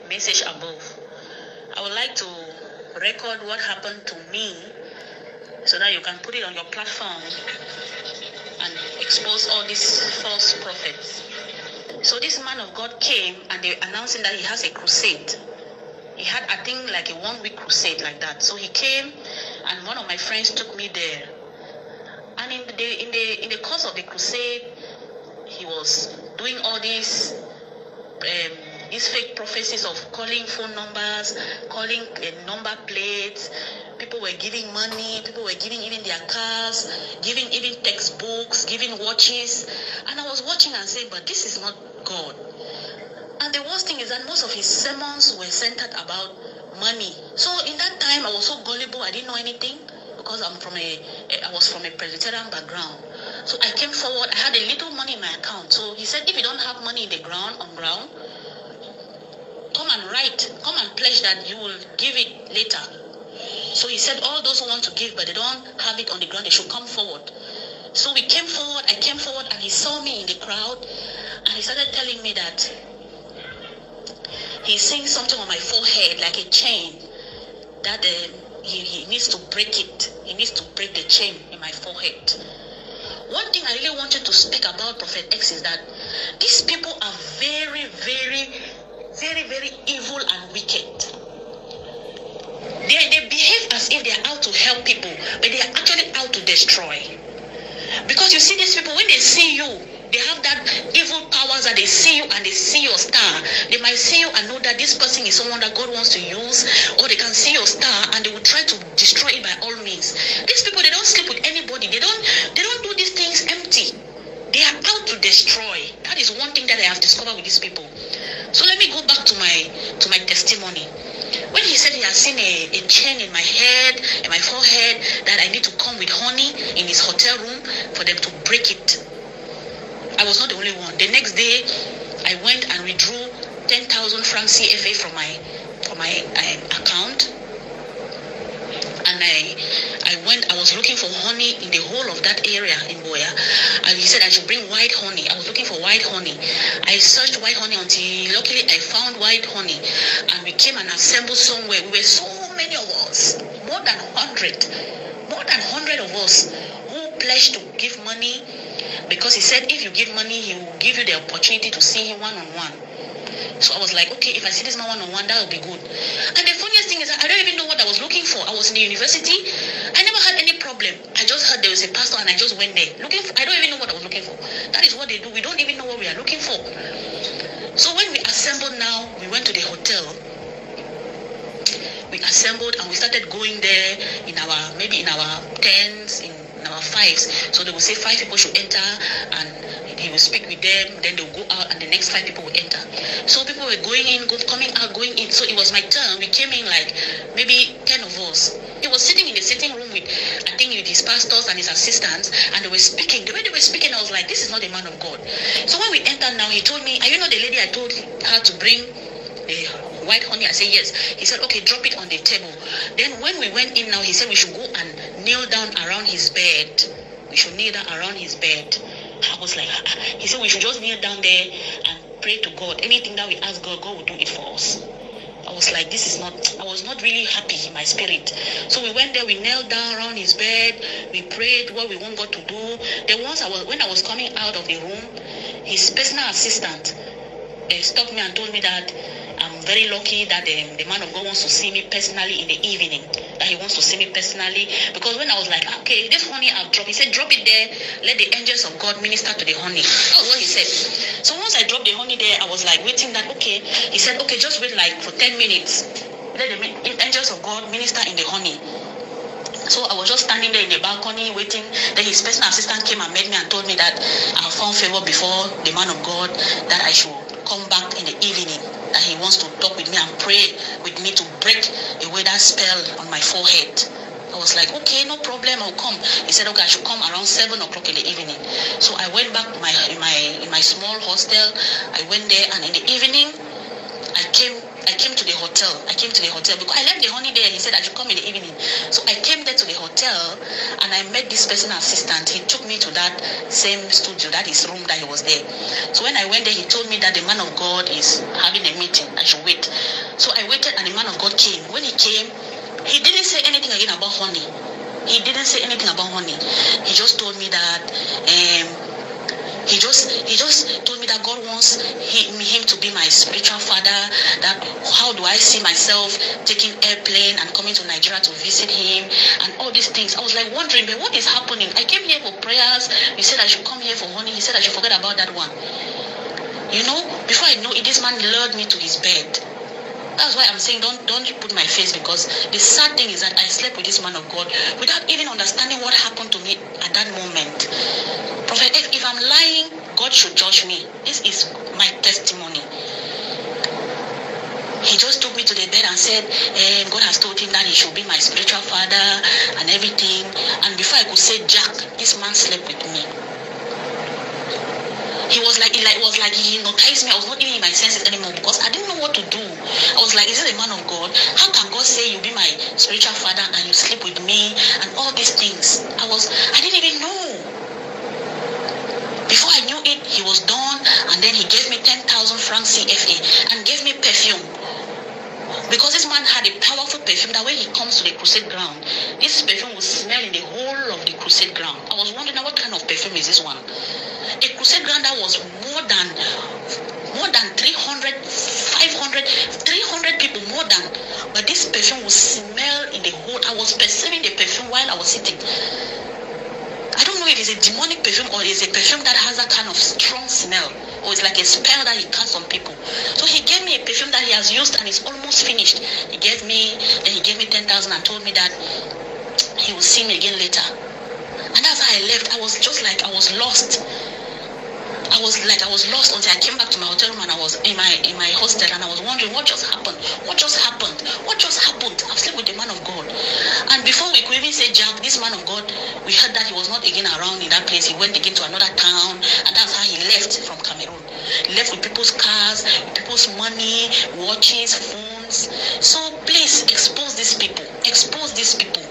message above. I would like to record what happened to me so that you can put it on your platform and expose all these false prophets. So this man of God came and they announcing that he has a crusade. He had, I think, like a 1 week crusade like that. So he came and one of my friends took me there. And in the course of the crusade, he was doing all these fake prophecies of calling phone numbers, calling number plates. People were giving money, people were giving even their cars, giving even textbooks, giving watches. And I was watching and saying, but this is not God. And the worst thing is that most of his sermons were centered about money. So in that time, I was so gullible, I didn't know anything because I was from a Presbyterian background. So I came forward, I had a little money in my account. So he said, if you don't have money in the ground, on ground, come and pledge that you will give it later. So he said, all those who want to give but they don't have it on the ground, they should come forward. So we came forward, I came forward, and he saw me in the crowd, and he started telling me that he's seeing something on my forehead, like a chain, that he needs to break it. He needs to break the chain in my forehead. One thing I really wanted to speak about Prophet X is that these people are very, very, very, very evil and wicked. They behave as if they are out to help people, but they are actually out to destroy. Because you see these people, when they see you, they have that evil powers that they see you and they see your star. They might see you and know that this person is someone that God wants to use, or they can see your star and they will try to destroy it by all means. These people, they don't sleep with anybody. They don't do these things empty. They are out to destroy. That is one thing that I have discovered with these people. So let me go back to my testimony. When he said he has seen a chain in my head, in my forehead, that I need to come with honey in his hotel room for them to break it. I was not the only one. The next day, I went and withdrew 10,000 francs CFA from my account. And I was looking for honey in the whole of that area in Boya. And he said I should bring white honey. I was looking for white honey. I searched white honey until luckily I found white honey. And we came and assembled somewhere. We were so many of us, more than 100 of us who pledged to give money, because he said if you give money, he will give you the opportunity to see him one-on-one. So I was like, okay, if I see this man one-on-one, that will be good. And the funniest thing is that I don't even know what I was looking for. I was in the university. I never had any problem. I just heard there was a pastor and I just went there. I don't even know what I was looking for. That is what they do. We don't even know what we are looking for. So when we assembled now, we went to the hotel. We assembled and we started going there in our tens, in our fives. So they will say 5 people should enter and he will speak with them, then they'll go out and the next 5 people will enter. So people were going in, coming out, going in. So it was my turn. We came in like maybe 10 of us. He was sitting in the sitting room with his pastors and his assistants, and they were speaking. The way they were speaking, I was like, this is not a man of God. So when we entered now, he told me, are you not the lady I told her to bring the white honey? I said yes. He said, okay, drop it on the table. Then when we went in now, he said we should go and kneel down around his bed. We should kneel down around his bed. I was like, he said we should just kneel down there and pray to God. Anything that we ask God, God will do it for us. I was like, I was not really happy in my spirit. So we went there, we knelt down around his bed, we prayed what we want God to do. Then when I was coming out of the room, his personal assistant stopped me and told me that I'm very lucky that the man of God wants to see me personally in the evening. That he wants to see me personally. Because when I was like, okay, this honey I've dropped, he said, drop it there, let the angels of God minister to the honey. That was what he said. So once I dropped the honey there, I was like waiting that, okay. He said, okay, just wait like for 10 minutes. Let the angels of God minister in the honey. So I was just standing there in the balcony waiting. Then his personal assistant came and met me and told me that I found favor before the man of God, that I should come back in the evening, that he wants to talk with me and pray with me to break away that spell on my forehead. I was like, okay, no problem, I'll come. He said, okay, I should come around 7 o'clock in the evening. So I went back to in my small hostel. I went there, and in the evening, I came to the hotel. Because I left the honey there. He said I should come in the evening. So I came there to the hotel and I met this personal assistant. He took me to that same studio, that his room that he was there. So when I went there, he told me that the man of God is having a meeting. I should wait. So I waited and the man of God came. When he came, he didn't say anything again about honey. He didn't say anything about honey. He just told me that he just told me that God wants him to be my spiritual father. That how do I see myself taking airplane and coming to Nigeria to visit him and all these things. I was like wondering, but what is happening? I came here for prayers. You said I should come here for honey. He said I should forget about that one. You know, before I know it, this man lured me to his bed. That's why I'm saying don't put my face, because the sad thing is that I slept with this man of God without even understanding what happened to me at that moment. Prophet, if I'm lying, God should judge me. This is my testimony. He just took me to the bed and said, God has told him that he should be my spiritual father and everything. And before I could say Jack, this man slept with me. He was like, he hypnotized me. I was not even in my senses anymore because I didn't know what to do. I was like, is it a man of God? How can God say you be my spiritual father and you sleep with me and all these things? I didn't even know. Before I knew it, he was done, and then he gave me 10,000 francs CFA and gave me perfume. Because this man had a powerful perfume that when he comes to the crusade ground, this perfume will smell in the whole of the crusade ground. I was wondering, what kind of perfume is this one? A crusade ground that was more than 300, 500, 300 people more than. But this perfume will smell in the whole. I was perceiving the perfume while I was sitting. I don't know if it's a demonic perfume or it's a perfume that has that kind of strong smell, or it's like a spell that he casts on people. So he gave me a perfume that he has used and it's almost finished. He gave me 10,000 and told me that he will see me again later. And that's how I left. I was just like, I was lost. I was lost until I came back to my hotel room and I was in my hostel and I was wondering what just happened. What just happened? I've slept with the man of God. And before we could even say Jack, this man of God, we heard that he was not again around in that place. He went again to another town, and that's how he left from Cameroon. He left with people's cars, with people's money, watches, phones. So please expose these people. Expose these people.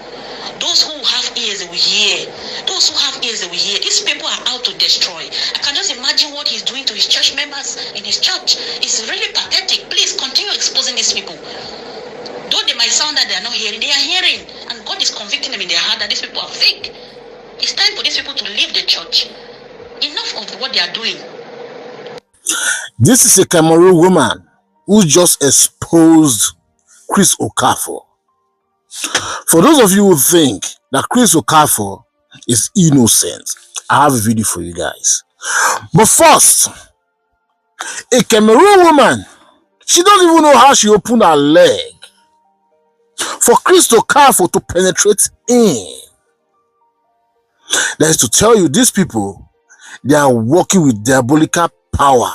Those who have ears, they will hear. Those who have ears, they will hear. These people are out to destroy. I can just imagine what he's doing to his church members in his church. It's really pathetic. Please continue exposing these people. Though they might sound that they are not hearing, they are hearing. And God is convicting them in their heart that these people are fake. It's time for these people to leave the church. Enough of what they are doing. This is a Cameroon woman who just exposed Chris Okofor. For those of you who think that Chris Okofor is innocent, I have a video for you guys. But first, a Cameroon woman, she don't even know how she opened her leg for Chris Okofor to penetrate in. That is to tell you, these people, they are working with diabolical power.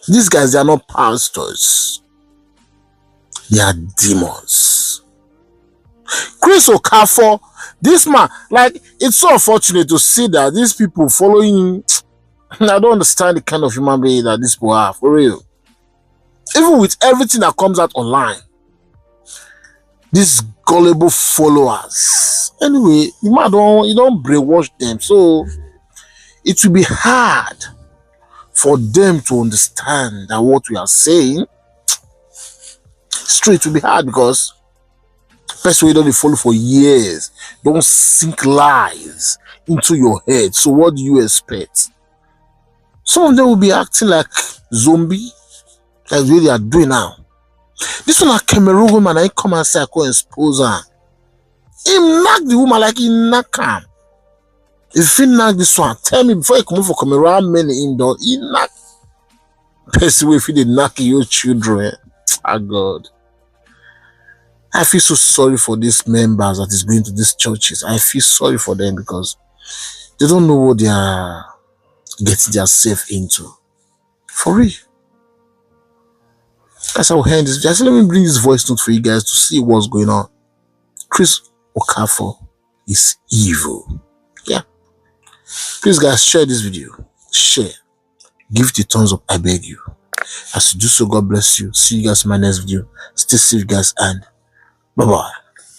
These guys, they are not pastors. They are demons. Chris Okofor, this man, like, it's so unfortunate to see that these people following him. I don't understand the kind of human being that these people are, for real. Even with everything that comes out online, these gullible followers. Anyway, you don't brainwash them, so it will be hard for them to understand that what we are saying. Straight will be hard because person you don't follow for years don't sink lies into your head. So what do you expect? Some of them will be acting like zombie, like what they are doing now. This one, a Cameroon woman, I come and say I can expose her. He knock the woman like he knock her. If he knock this one, tell me before you come for Cameroon, how many him done? He knock. Person if he did knock your children. Ah, God. I feel so sorry for these members that is going to these churches. I feel sorry for them because they don't know what they are getting themselves into. For real. That's how I end this. Just let me bring this voice note for you guys to see what's going on. Chris Okofor is evil. Yeah. Please, guys, share this video. Share. Give it a thumbs up, I beg you. As you do so, God bless you. See you guys in my next video. Stay safe, guys, and bye-bye.